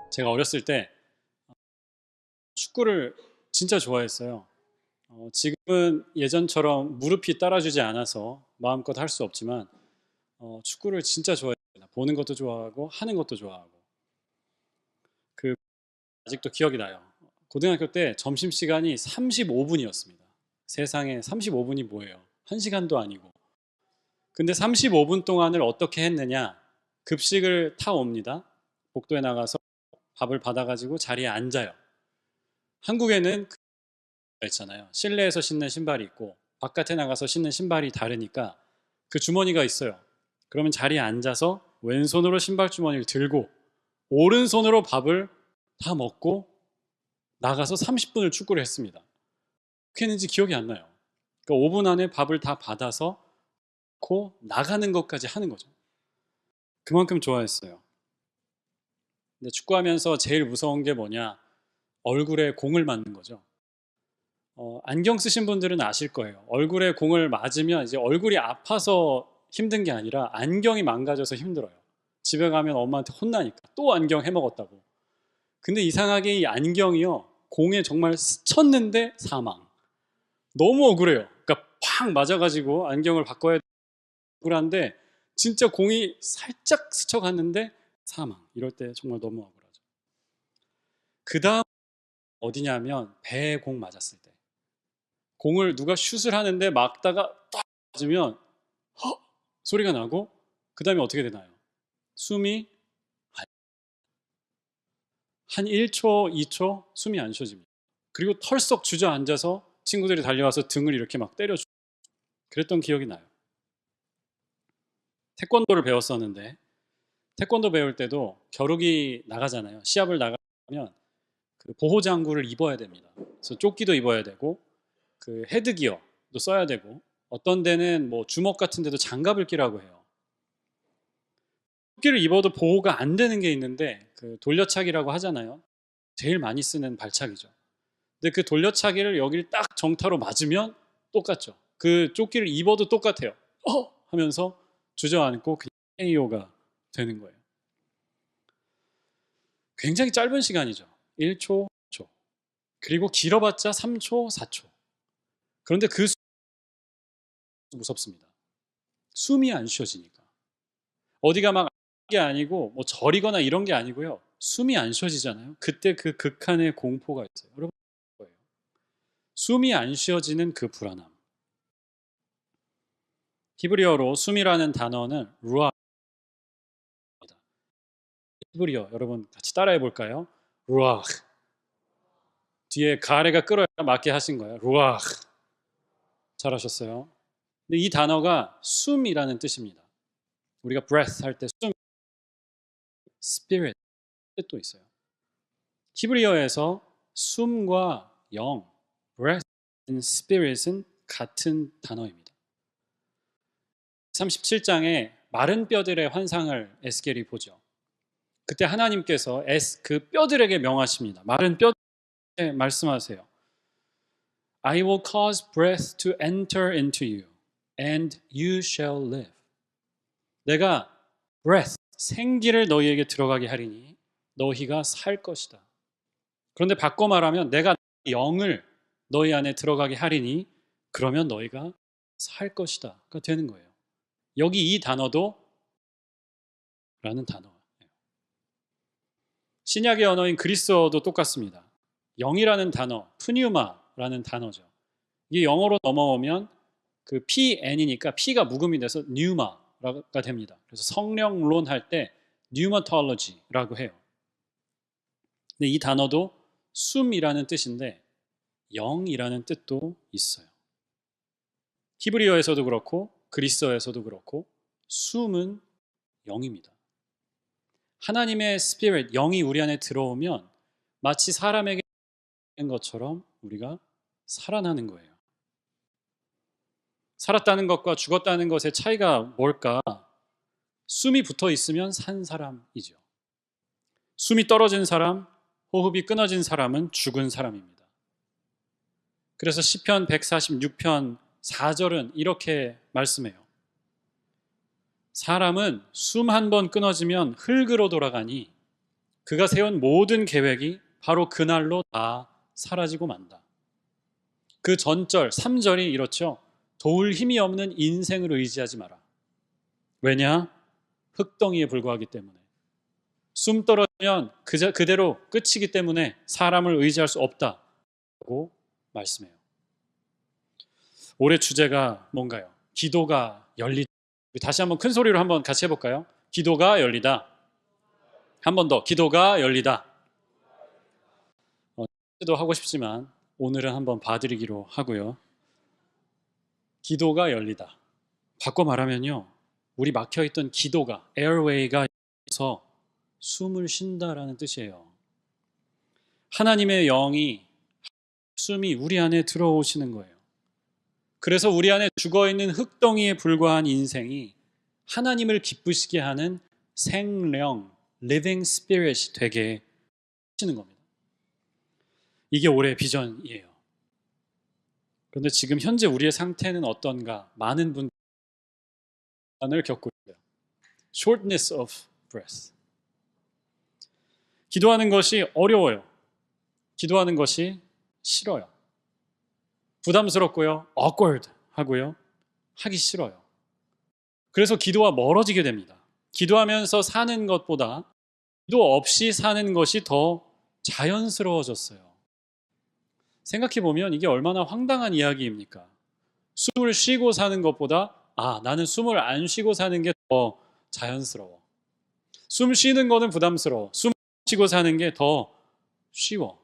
제가 어렸을 때 축구를 진짜 좋아했어요. 지금은 예전처럼 무릎이 따라주지 않아서 마음껏 할 수 없지만 축구를 진짜 좋아했습니다. 보는 것도 좋아하고 하는 것도 좋아하고. 그 아직도 기억이 나요. 고등학교 때 점심시간이 35분이었습니다. 세상에 35분이 뭐예요? 1시간도 아니고. 근데 35분 동안을 어떻게 했느냐? 급식을 타옵니다. 복도에 나가서 밥을 받아가지고 자리에 앉아요. 한국에는 있잖아요. 실내에서 신는 신발이 있고 바깥에 나가서 신는 신발이 다르니까 그 주머니가 있어요. 그러면 자리에 앉아서 왼손으로 신발 주머니를 들고 오른손으로 밥을 다 먹고 나가서 30분을 축구를 했습니다. 어떻게 했는지 기억이 안 나요. 그러니까 5분 안에 밥을 다 받아서 나가는 것까지 하는 거죠. 그만큼 좋아했어요. 근데 축구하면서 제일 무서운 게 뭐냐? 얼굴에 공을 맞는 거죠. 안경 쓰신 분들은 아실 거예요. 얼굴에 공을 맞으면 이제 얼굴이 아파서 힘든 게 아니라 안경이 망가져서 힘들어요. 집에 가면 엄마한테 혼나니까 또 안경 해먹었다고. 근데 이상하게 이 안경이요, 공에 정말 스쳤는데 사망. 너무 억울해요. 그러니까 팍 맞아가지고 안경을 바꿔야 억울한데 진짜 공이 살짝 스쳐갔는데 사망. 이럴 때 정말 너무 억울하죠. 그 다음 어디냐면 배에 공 맞았을 때. 공을 누가 슛을 하는데 막다가 딱 맞으면 헉! 소리가 나고 그 다음에 어떻게 되나요? 숨이 한 1초, 2초 숨이 안 쉬어집니다. 그리고 털썩 주저앉아서 친구들이 달려와서 등을 이렇게 막 때려주고 그랬던 기억이 나요. 태권도를 배웠었는데 태권도 배울 때도 겨루기 나가잖아요. 시합을 나가면 그 보호장구를 입어야 됩니다. 그래서 조끼도 입어야 되고 그 헤드기어도 써야 되고 어떤 데는 뭐 주먹 같은 데도 장갑을 끼라고 해요. 조끼를 입어도 보호가 안 되는 게 있는데 그 돌려차기라고 하잖아요. 제일 많이 쓰는 발차기죠. 근데 그 돌려차기를 여기를 딱 정타로 맞으면 똑같죠. 그 조끼를 입어도 똑같아요. 하면서 주저앉고 그냥 KO가 되는 거예요. 굉장히 짧은 시간이죠. 1초, 1초. 그리고 길어봤자 3초, 4초. 그런데 그 무섭습니다. 숨이 안 쉬어지니까. 어디가 막 게 아니고 뭐 저리거나 이런 게 아니고요. 숨이 안 쉬어지잖아요. 그때 그 극한의 공포가 있어요. 여러분, 뭐예요? 숨이 안 쉬어지는 그 불안함. 히브리어로 숨이라는 단어는 루아입니다. 히브리어 여러분 같이 따라해 볼까요? 루아. 뒤에 가래가 끌어야 맞게 하신 거예요. 루아. 잘하셨어요. 근데 이 단어가 숨이라는 뜻입니다. 우리가 breath 할 때 숨, spirit 뜻도 있어요. 히브리어에서 숨과 영, breath and spirit은 같은 단어입니다. 37장에 마른 뼈들의 환상을 에스겔이 보죠. 그때 하나님께서 그 뼈들에게 명하십니다. 마른 뼈들에게 말씀하세요. I will cause breath to enter into you, and you shall live. 내가 breath, 생기를 너희에게 들어가게 하리니 너희가 살 것이다. 그런데 바꿔 말하면 내가 영을 너희 안에 들어가게 하리니 그러면 너희가 살 것이다가 되는 거예요. 여기 이 단어도 라는 단어예요. 신약의 언어인 그리스어도 똑같습니다. 영이라는 단어, 푸뉴마라는 단어죠. 이게 영어로 넘어오면 그 PN이니까 P가 묵음이 돼서 뉴마가 됩니다. 그래서 성령론 할 때 pneumatology라고 해요. 근데 이 단어도 숨이라는 뜻인데 영이라는 뜻도 있어요. 히브리어에서도 그렇고 그리스어에서도 그렇고 숨은 영입니다. 하나님의 스피릿, 영이 우리 안에 들어오면 마치 사람에게 것처럼 우리가 살아나는 거예요. 살았다는 것과 죽었다는 것의 차이가 뭘까? 숨이 붙어 있으면 산 사람이죠. 숨이 떨어진 사람, 호흡이 끊어진 사람은 죽은 사람입니다. 그래서 시편 146편 4절은 이렇게 말씀해요. 사람은 숨 한 번 끊어지면 흙으로 돌아가니 그가 세운 모든 계획이 바로 그날로 다 사라지고 만다. 그 전절 3절이 이렇죠. 도울 힘이 없는 인생을 의지하지 마라. 왜냐? 흙덩이에 불과하기 때문에. 숨 떨어지면 그대로 끝이기 때문에 사람을 의지할 수 없다고 말씀해요. 올해 주제가 뭔가요? 기도가 열리다. 다시 한번 큰 소리로 한번 같이 해볼까요? 기도가 열리다. 한 번 더. 기도가 열리다. 도 하고 싶지만 오늘은 한번 봐드리기로 하고요. 기도가 열리다. 바꿔 말하면요. 우리 막혀있던 기도가, 에어웨이가 열려서 숨을 쉰다라는 뜻이에요. 하나님의 영이, 숨이 우리 안에 들어오시는 거예요. 그래서 우리 안에 죽어있는 흙덩이에 불과한 인생이 하나님을 기쁘시게 하는 생령, living spirit이 되게 하시는 겁니다. 이게 올해의 비전이에요. 그런데 지금 현재 우리의 상태는 어떤가? 많은 분들을 겪고 있어요. Shortness of breath. 기도하는 것이 어려워요. 기도하는 것이 싫어요. 부담스럽고요. awkward 하고요. 하기 싫어요. 그래서 기도와 멀어지게 됩니다. 기도하면서 사는 것보다 기도 없이 사는 것이 더 자연스러워졌어요. 생각해보면 이게 얼마나 황당한 이야기입니까? 숨을 쉬고 사는 것보다 나는 숨을 안 쉬고 사는 게 더 자연스러워. 숨 쉬는 거는 부담스러워. 숨 쉬고 사는 게 더 쉬워.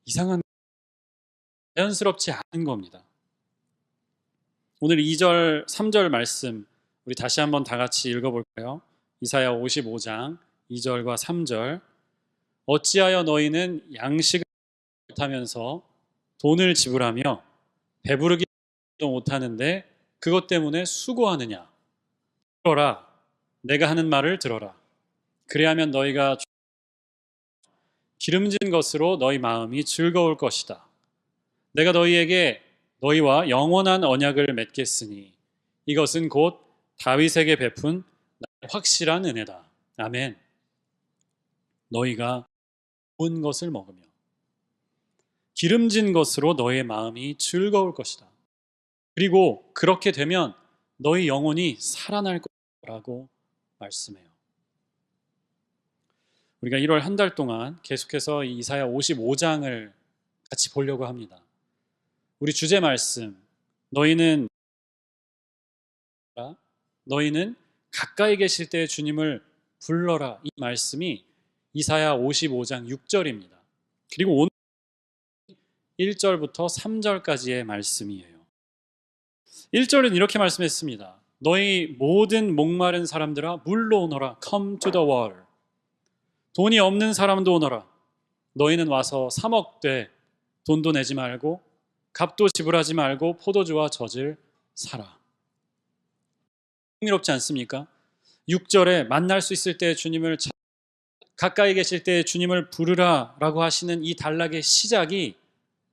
이상한, 자연스럽지 않은 겁니다. 오늘 2절, 3절 말씀 우리 다시 한번 다 같이 읽어볼까요? 이사야 55장 2절과 3절. 어찌하여 너희는 양식을 못하면서 돈을 지불하며 배부르기도 못하는데 그것 때문에 수고하느냐? 들어라. 내가 하는 말을 들어라. 그리하면 너희가 기름진 것으로 너희 마음이 즐거울 것이다. 내가 너희에게 너희와 영원한 언약을 맺겠으니 이것은 곧 다윗에게 베푼 나의 확실한 은혜다. 아멘. 너희가 좋은 것을 먹으며 기름진 것으로 너희의 마음이 즐거울 것이다. 그리고 그렇게 되면 너희 영혼이 살아날 거라고 말씀해요. 우리가 1월 한 달 동안 계속해서 이사야 55장을 같이 보려고 합니다. 우리 주제 말씀, 너희는 가까이 계실 때 주님을 불러라. 이 말씀이 이사야 55장 6절입니다. 그리고 오늘 1절부터 3절까지의 말씀이에요. 1절은 이렇게 말씀했습니다. 너희 모든 목마른 사람들아 물로 오너라. Come to the water. 돈이 없는 사람도 오너라. 너희는 와서 사 먹되 돈도 내지 말고 값도 지불하지 말고 포도주와 젖을 사라. 흥미롭지 않습니까? 6절에 만날 수 있을 때 주님을 가까이 계실 때 주님을 부르라 라고 하시는 이 단락의 시작이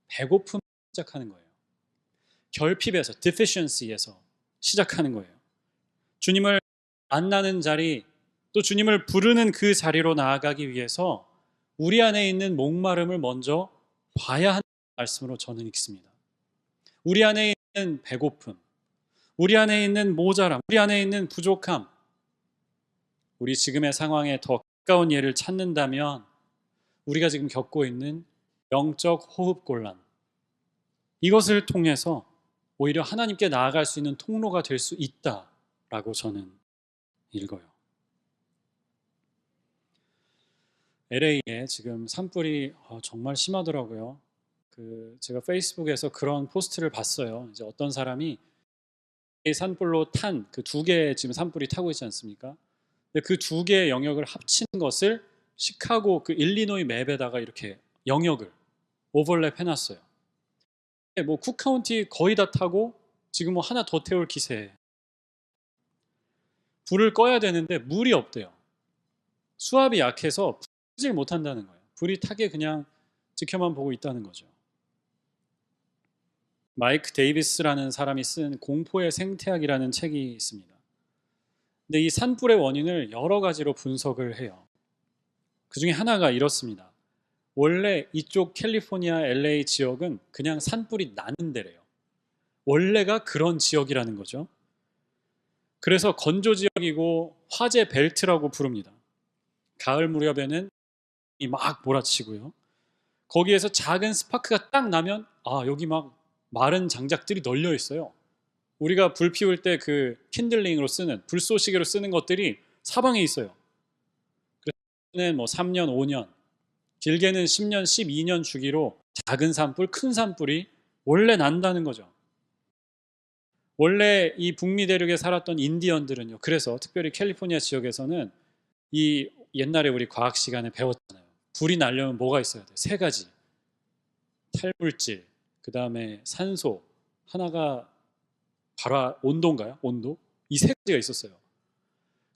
배고픔 시작하는 거예요. 결핍에서, deficiency에서 시작하는 거예요. 주님을 만나는 자리, 또 주님을 부르는 그 자리로 나아가기 위해서 우리 안에 있는 목마름을 먼저 봐야 하는 말씀으로 저는 읽습니다. 우리 안에 있는 배고픔, 우리 안에 있는 모자람, 우리 안에 있는 부족함, 우리 지금의 상황에 더 가까운 예를 찾는다면 우리가 지금 겪고 있는 영적 호흡곤란, 이것을 통해서 오히려 하나님께 나아갈 수 있는 통로가 될 수 있다라고 저는 읽어요. LA에 지금 산불이 정말 심하더라고요. 제가 페이스북에서 그런 포스트를 봤어요. 이제 어떤 사람이 산불로 탄 그 두 개의 지금 산불이 타고 있지 않습니까? 근데 그 두 개의 영역을 합친 것을 시카고 그 일리노이 맵에다가 이렇게 영역을 오버랩 해놨어요. 뭐 쿡카운티 거의 다 타고 지금 뭐 하나 더 태울 기세에 불을 꺼야 되는데 물이 없대요. 수압이 약해서 끄질 못한다는 거예요. 불이 타게 그냥 지켜만 보고 있다는 거죠. 마이크 데이비스라는 사람이 쓴 공포의 생태학이라는 책이 있습니다. 근데 이 산불의 원인을 여러 가지로 분석을 해요. 그 중에 하나가 이렇습니다. 원래 이쪽 캘리포니아 LA 지역은 그냥 산불이 나는 데래요. 원래가 그런 지역이라는 거죠. 그래서 건조 지역이고 화재 벨트라고 부릅니다. 가을 무렵에는 이 막 몰아치고요. 거기에서 작은 스파크가 딱 나면 여기 막 마른 장작들이 널려 있어요. 우리가 불 피울 때 그 킨들링으로 쓰는 불쏘시개로 쓰는 것들이 사방에 있어요. 그래서 뭐 3년, 5년, 길게는 10년, 12년 주기로 작은 산불, 큰 산불이 원래 난다는 거죠. 원래 이 북미 대륙에 살았던 인디언들은요. 그래서 특별히 캘리포니아 지역에서는 이 옛날에 우리 과학 시간에 배웠잖아요. 불이 나려면 뭐가 있어야 돼요? 세 가지. 탈물질, 그 다음에 산소, 하나가 바로 온도인가요? 온도? 이 세 가지가 있었어요.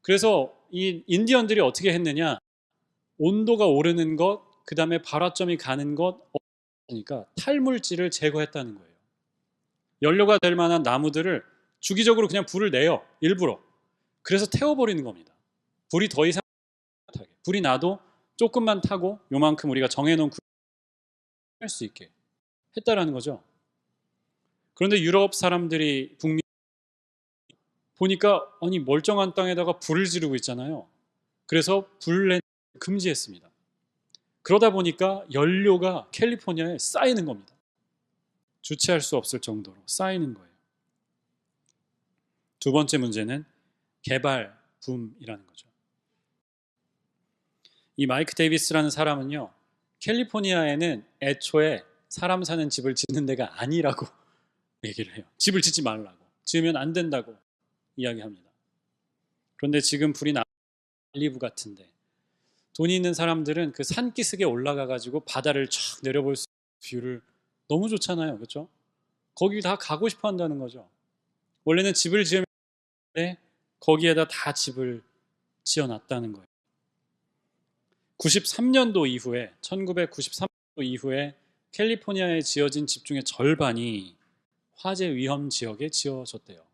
그래서 이 인디언들이 어떻게 했느냐? 온도가 오르는 것, 그 다음에 발화점이 가는 것, 그러니까 탈물질을 제거했다는 거예요. 연료가 될 만한 나무들을 주기적으로 그냥 불을 내요. 일부러. 그래서 태워버리는 겁니다. 불이 더 이상 타게. 불이 나도 조금만 타고 요만큼 우리가 정해놓은 할 수 있게 했다라는 거죠. 그런데 유럽 사람들이 북미 보니까 아니 멀쩡한 땅에다가 불을 지르고 있잖아요. 그래서 불 금지했습니다. 그러다 보니까 연료가 캘리포니아에 쌓이는 겁니다. 주체할 수 없을 정도로 쌓이는 거예요. 두 번째 문제는 개발 붐이라는 거죠. 이 마이크 데이비스라는 사람은요, 캘리포니아에는 애초에 사람 사는 집을 짓는 데가 아니라고 얘기를 해요. 집을 짓지 말라고. 지으면 안 된다고 이야기합니다. 그런데 지금 불이 말리부 같은데 돈이 있는 사람들은 그 산기슭에 올라가 가지고 바다를 쫙 내려볼 수 있는 뷰를 너무 좋잖아요. 그렇죠? 거기 다 가고 싶어 한다는 거죠. 원래는 집을 지으면 거기에다 다 집을 지어놨다는 거예요. 93년도 이후에 1993년도 이후에 캘리포니아에 지어진 집 중에 절반이 화재 위험 지역에 지어졌대요.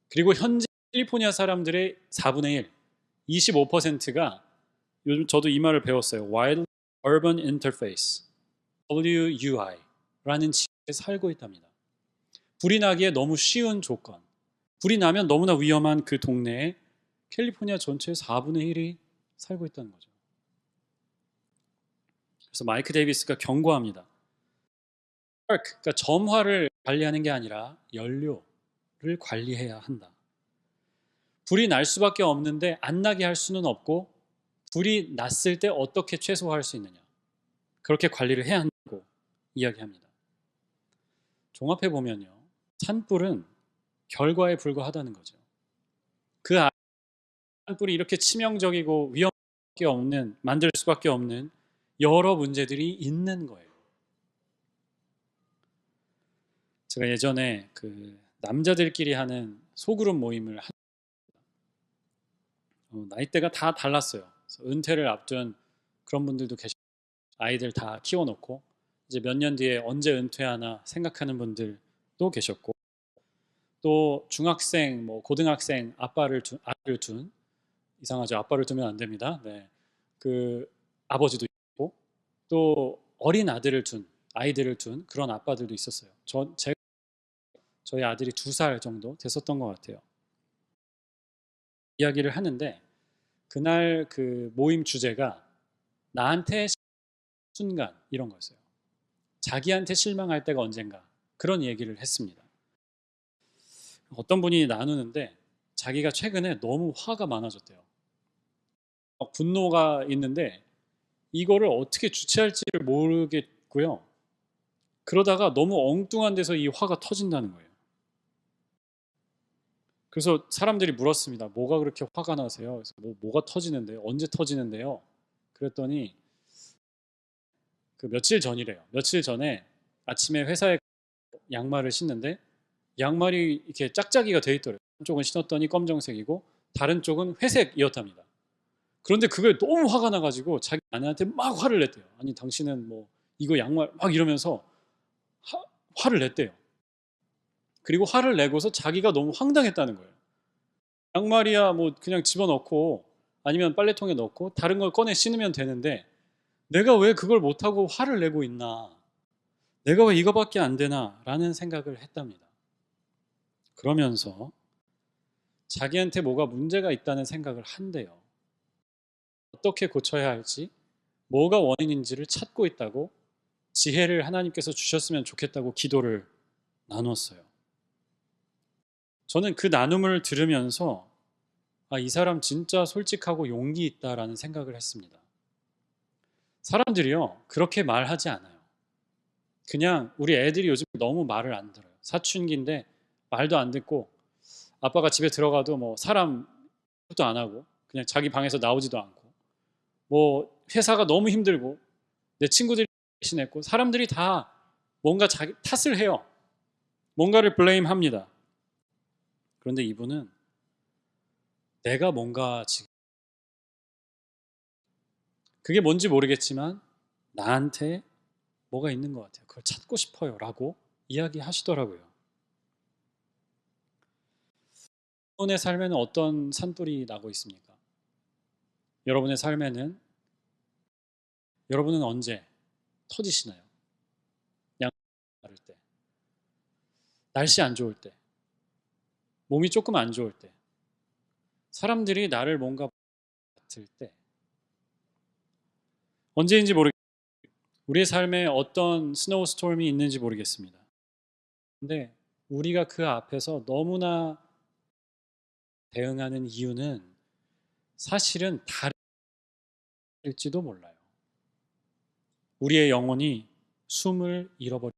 그리고 현재 캘리포니아 사람들의 4분의 1, 25%가 요즘 저도 이 말을 배웠어요. Wide Urban Interface, WUI라는 지역에 살고 있답니다. 불이 나기에 너무 쉬운 조건, 불이 나면 너무나 위험한 그 동네에 캘리포니아 전체의 4분의 1이 살고 있다는 거죠. 그래서 마이크 데이비스가 경고합니다. 그러니까 점화를 관리하는 게 아니라 연료를 관리해야 한다. 불이 날 수밖에 없는데 안 나게 할 수는 없고 불이 났을 때 어떻게 최소화할 수 있느냐. 그렇게 관리를 해야 한다고 이야기합니다. 종합해 보면요. 산불은 결과에 불과하다는 거죠. 그 산불이 이렇게 치명적이고 위험밖에 없는, 만들 수밖에 없는 여러 문제들이 있는 거예요. 제가 예전에 그 남자들끼리 하는 소그룹 모임을 나이대가 다 달랐어요. 그래서 은퇴를 앞둔 그런 분들도 계시고 아이들 다 키워놓고 이제 몇 년 뒤에 언제 은퇴하나 생각하는 분들도 계셨고 또 중학생, 뭐 고등학생 아들을 둔 이상하죠. 아빠를 두면 안 됩니다. 네, 그 아버지도 있고 또 어린 아이들을 둔 그런 아빠들도 있었어요. 저희 아들이 2살 정도 됐었던 것 같아요. 이야기를 하는데 그날 그 모임 주제가 나한테 순간 이런 거였어요. 자기한테 실망할 때가 언젠가 그런 얘기를 했습니다. 어떤 분이 나누는데 자기가 최근에 너무 화가 많아졌대요. 분노가 있는데 이거를 어떻게 주체할지를 모르겠고요. 그러다가 너무 엉뚱한 데서 이 화가 터진다는 거예요. 그래서 사람들이 물었습니다. 뭐가 그렇게 화가 나세요? 그래서 뭐가 터지는데요? 언제 터지는데요? 그랬더니 그 며칠 전이래요. 며칠 전에 아침에 회사에 양말을 신는데 양말이 이렇게 짝짝이가 돼 있더래요. 한쪽은 신었더니 검정색이고 다른 쪽은 회색이었답니다. 그런데 그거에 너무 화가 나가지고 자기 아내한테 막 화를 냈대요. 아니 당신은 뭐 이거 양말 막 이러면서 화를 냈대요. 그리고 화를 내고서 자기가 너무 황당했다는 거예요. 양말이야 뭐 그냥 집어넣고 아니면 빨래통에 넣고 다른 걸 꺼내 씻으면 되는데 내가 왜 그걸 못하고 화를 내고 있나? 내가 왜 이거밖에 안 되나? 라는 생각을 했답니다. 그러면서 자기한테 뭐가 문제가 있다는 생각을 한대요. 어떻게 고쳐야 할지, 뭐가 원인인지를 찾고 있다고, 지혜를 하나님께서 주셨으면 좋겠다고 기도를 나눴어요. 저는 그 나눔을 들으면서 이 사람 진짜 솔직하고 용기 있다라는 생각을 했습니다. 사람들이요, 그렇게 말하지 않아요. 그냥 우리 애들이 요즘 너무 말을 안 들어요. 사춘기인데 말도 안 듣고 아빠가 집에 들어가도 뭐 사람도 안 하고 그냥 자기 방에서 나오지도 않고 뭐 회사가 너무 힘들고 내 친구들이 대신했고 사람들이 다 뭔가 자기 탓을 해요. 뭔가를 블레임합니다. 그런데 이분은 내가 뭔가 지금 그게 뭔지 모르겠지만 나한테 뭐가 있는 것 같아요. 그걸 찾고 싶어요. 라고 이야기하시더라고요. 여러분의 삶에는 어떤 산불이 나고 있습니까? 여러분의 삶에는 여러분은 언제 터지시나요? 양 다를 때, 날씨 안 좋을 때, 몸이 조금 안 좋을 때, 사람들이 나를 뭔가 같을 때, 언제인지 모르겠어요. 우리의 삶에 어떤 스노우 스톰이 있는지 모르겠습니다. 근데 우리가 그 앞에서 너무나 대응하는 이유는 사실은 다를지도 몰라요. 우리의 영혼이 숨을 잃어버리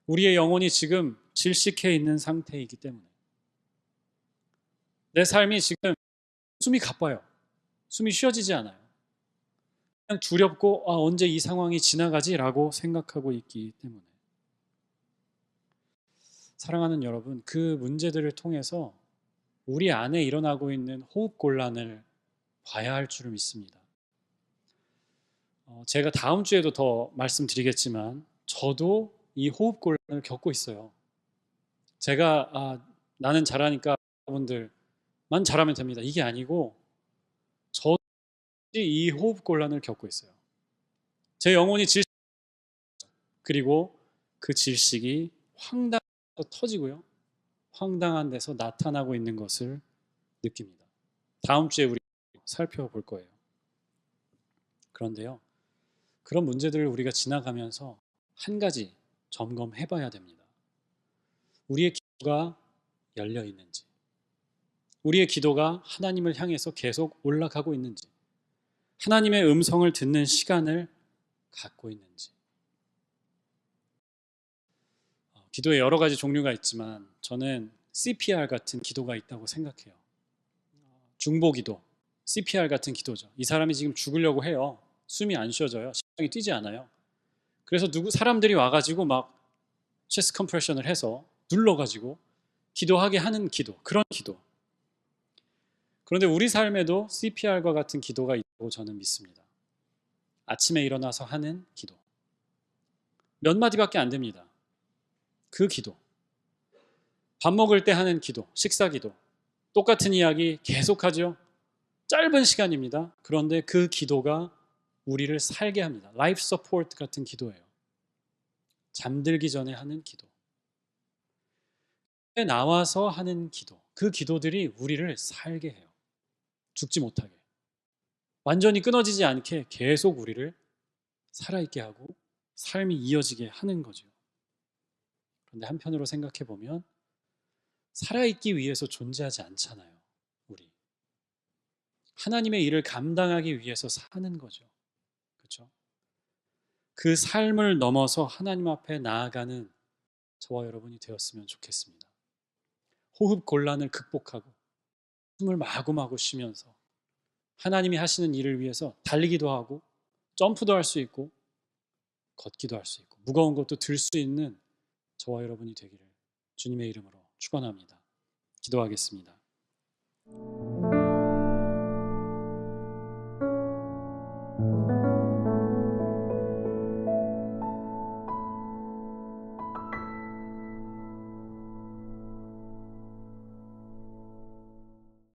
우리의 영혼이 지금 질식해 있는 상태이기 때문에 내 삶이 지금 숨이 가빠요. 숨이 쉬어지지 않아요. 그냥 두렵고 언제 이 상황이 지나가지라고 생각하고 있기 때문에 사랑하는 여러분, 그 문제들을 통해서 우리 안에 일어나고 있는 호흡곤란을 봐야 할 줄을 믿습니다. 제가 다음 주에도 더 말씀드리겠지만 저도 이 호흡곤란을 겪고 있어요. 제가 나는 잘하니까 여러분들만 잘하면 됩니다. 이게 아니고 저도 이 호흡곤란을 겪고 있어요. 제 영혼이 그리고 그 질식이 황당해서 터지고요. 황당한 데서 나타나고 있는 것을 느낍니다. 다음 주에 우리 살펴볼 거예요. 그런데요. 그런 문제들을 우리가 지나가면서 한 가지 점검해 봐야 됩니다. 우리의 기도가 열려 있는지, 우리의 기도가 하나님을 향해서 계속 올라가고 있는지, 하나님의 음성을 듣는 시간을 갖고 있는지. 기도에 여러 가지 종류가 있지만 저는 CPR 같은 기도가 있다고 생각해요. 중보기도, CPR 같은 기도죠. 이 사람이 지금 죽으려고 해요. 숨이 안 쉬어져요. 심장이 뛰지 않아요. 그래서 사람들이 와가지고 막 체스트 컴프레션을 해서 눌러가지고 기도하게 하는 기도, 그런 기도. 그런데 우리 삶에도 CPR과 같은 기도가 있다고 저는 믿습니다. 아침에 일어나서 하는 기도. 몇 마디밖에 안 됩니다. 그 기도. 밥 먹을 때 하는 기도, 식사 기도. 똑같은 이야기 계속하죠. 짧은 시간입니다. 그런데 그 기도가 우리를 살게 합니다. 라이프 서포트 같은 기도예요. 잠들기 전에 하는 기도. 나와서 하는 기도. 그 기도들이 우리를 살게 해요. 죽지 못하게. 완전히 끊어지지 않게 계속 우리를 살아있게 하고 삶이 이어지게 하는 거죠. 그런데 한편으로 생각해 보면 살아있기 위해서 존재하지 않잖아요. 우리. 하나님의 일을 감당하기 위해서 사는 거죠. 그렇죠? 그 삶을 넘어서 하나님 앞에 나아가는 저와 여러분이 되었으면 좋겠습니다. 호흡 곤란을 극복하고 숨을 마구마구 쉬면서 하나님이 하시는 일을 위해서 달리기도 하고 점프도 할 수 있고 걷기도 할 수 있고 무거운 것도 들 수 있는 저와 여러분이 되기를 주님의 이름으로 축원합니다. 기도하겠습니다.